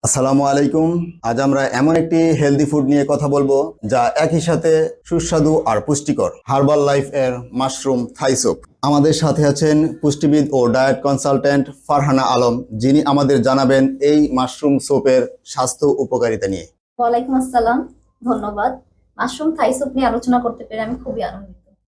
আসসালামু আলাইকুম। আজ আমরা এমন একটি হেলদি ফুড নিয়ে কথা বলবো যা একই সাথে সুস্বাদু আর পুষ্টিকর, হার্বাল লাইফ এর মাশরুম থাই স্যুপ। আমাদের সাথে আছেন পুষ্টিবিদ ও ডায়েট কনসালটেন্ট ফারহানা আলম, যিনি আমাদের জানাবেন এই মাশরুম স্যুপের স্বাস্থ্য উপকারিতা নিয়ে। ওয়ালাইকুম আসসালাম, ধন্যবাদ। মাশরুম থাই স্যুপ নিয়ে আলোচনা করতে পেরে আমি খুবই আনন্দিত।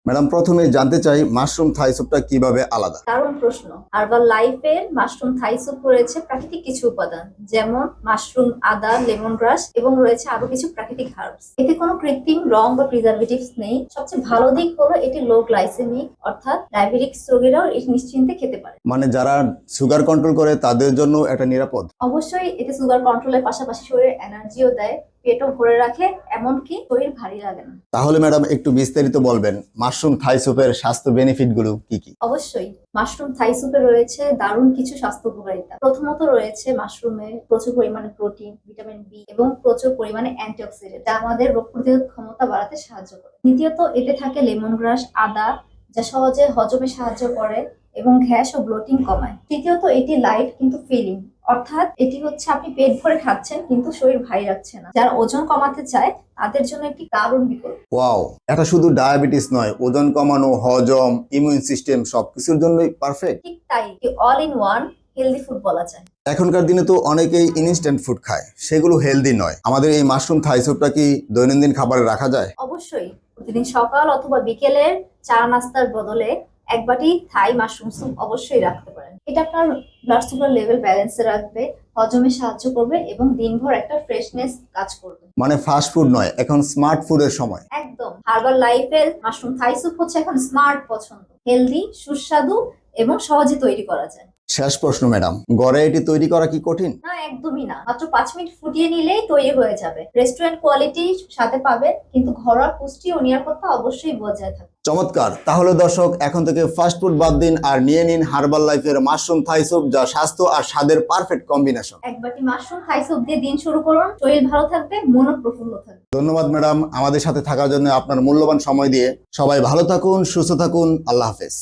ম্যাডাম, প্রথমে জানতে চাই মাশরুম থাই স্যুপটা কিভাবে আলাদা? দারুণ প্রশ্ন। হার্বাল লাইফের মাশরুম থাই স্যুপ রয়েছে প্রাকৃতিক কিছু উপাদান, যেমন মাশরুম, আদা, লেমন গ্রাস এবং রয়েছে আরো কিছু প্রাকৃতিক হার্বস। এতে কোনো কৃত্রিম রং বা প্রিজারভেটিভস নেই। সবচেয়ে ভালো দিক হলো এটি লো গ্লাইসেমিক, অর্থাৎ ডায়াবেটিক্স রোগীরাও এটি নিশ্চিন্তে খেতে পারে। মানে যারা সুগার কন্ট্রোল করে তাদের জন্য এটা নিরাপদ? অবশ্যই এতে সুগার কন্ট্রোলের পাশাপাশি শরীরে এনার্জিও দেয়, পেটও ভরে রাখে, এমনকি শরীর ভারী লাগে না। তাহলে ম্যাডাম একটু বিস্তারিত বলবেন মাশরুম থাই স্যুপের স্বাস্থ্য বেনিফিট গুলো কি কি? অবশ্যই মাশরুম থাই স্যুপে রয়েছে দারুণ কিছু স্বাস্থ্য উপকারিতা। প্রথমত রয়েছে মাশরুমে প্রচুর পরিমাণে প্রোটিন, ভিটামিন বি এবং প্রচুর পরিমাণে অ্যান্টিঅক্সিডেন্ট, যা আমাদের রোগ প্রতিরোধ ক্ষমতা বাড়াতে সাহায্য করে। দ্বিতীয়ত এতে থাকে লেমন গ্রাস, আদা, যা সহজে হজমে সাহায্য করে এবং গ্যাস ও ব্লোটিং কমায়। তৃতীয়ত এটি লাইট কিন্তু ফিলিং, অর্থাৎ এটি হচ্ছে আপনি পেট ভরে খাচ্ছেন কিন্তু শরীর ভারী রাখছে না। যারা ওজন কমাতে চায় তাদের জন্য একটি দারুণ বিকল্প। ওয়াও, এটা শুধু ডায়াবেটিস নয়, ওজন কমানো, হজম, ইমিউন সিস্টেম সবকিছুর জন্যই পারফেক্ট। ঠিক তাই, all in one healthy food বলা যায়। এখনকার দিনে তো অনেকেই ইনস্ট্যান্ট ফুড খায়, সেগুলো হেলদি নয়। আমাদের এই মাশরুম থাই স্যুপটা কি দৈনন্দিন খাবারে রাখা যায়? অবশ্যই প্রতিদিন সকাল অথবা বিকেলের চা নাস্তার বদলে এক বাটি থাই মাশরুম স্যুপ অবশ্যই রাখতে পারেন। এটা আপনার ব্লাড সুগার লেভেল ব্যালেন্সে রাখবে, হজমে সাহায্য করবে এবং দিনভর একটা ফ্রেশনেস কাজ করবে। মানে ফাস্ট ফুড নয়, এখন স্মার্ট ফুডের সময়। একদম, হার্বাল লাইফের মাশরুম থাই স্যুপ হচ্ছে এখন স্মার্ট পছন্দ, হেলদি, সুস্বাদু এবং সহজে তৈরি করা যায়। শেষ প্রশ্ন ম্যাডাম, ঘরে এটি তৈরি করা কি কঠিন? না, একদমই না। মাত্র 5 মিনিট ফুটিয়ে নিলেই তৈরি হয়ে যাবে। রেস্টুরেন্ট কোয়ালিটি সাথে পাবে, কিন্তু ঘরোয়া পুষ্টি ও নিরাপত্তা অবশ্যই বজায় থাকবে। চমৎকার। তাহলে দর্শক, এখন থেকে ফাস্ট ফুড বাদ দিন আর নিয়ে নিন হার্বাল লাইফের মাশরুম থাই স্যুপ, যা স্বাস্থ্য আর স্বাদের পারফেক্ট কম্বিনেশন। এক বাটি মাশরুম থাই স্যুপ দিয়ে দিন শুরু করুন, শরীর ভালো থাকবে, মনও প্রফুল্ল থাকবে। ধন্যবাদ ম্যাডাম, আমাদের সাথে থাকার জন্য, আপনার মূল্যবান সময় দিয়ে। সবাই ভালো থাকুন, সুস্থ থাকুন, আল্লাহ হাফেজ।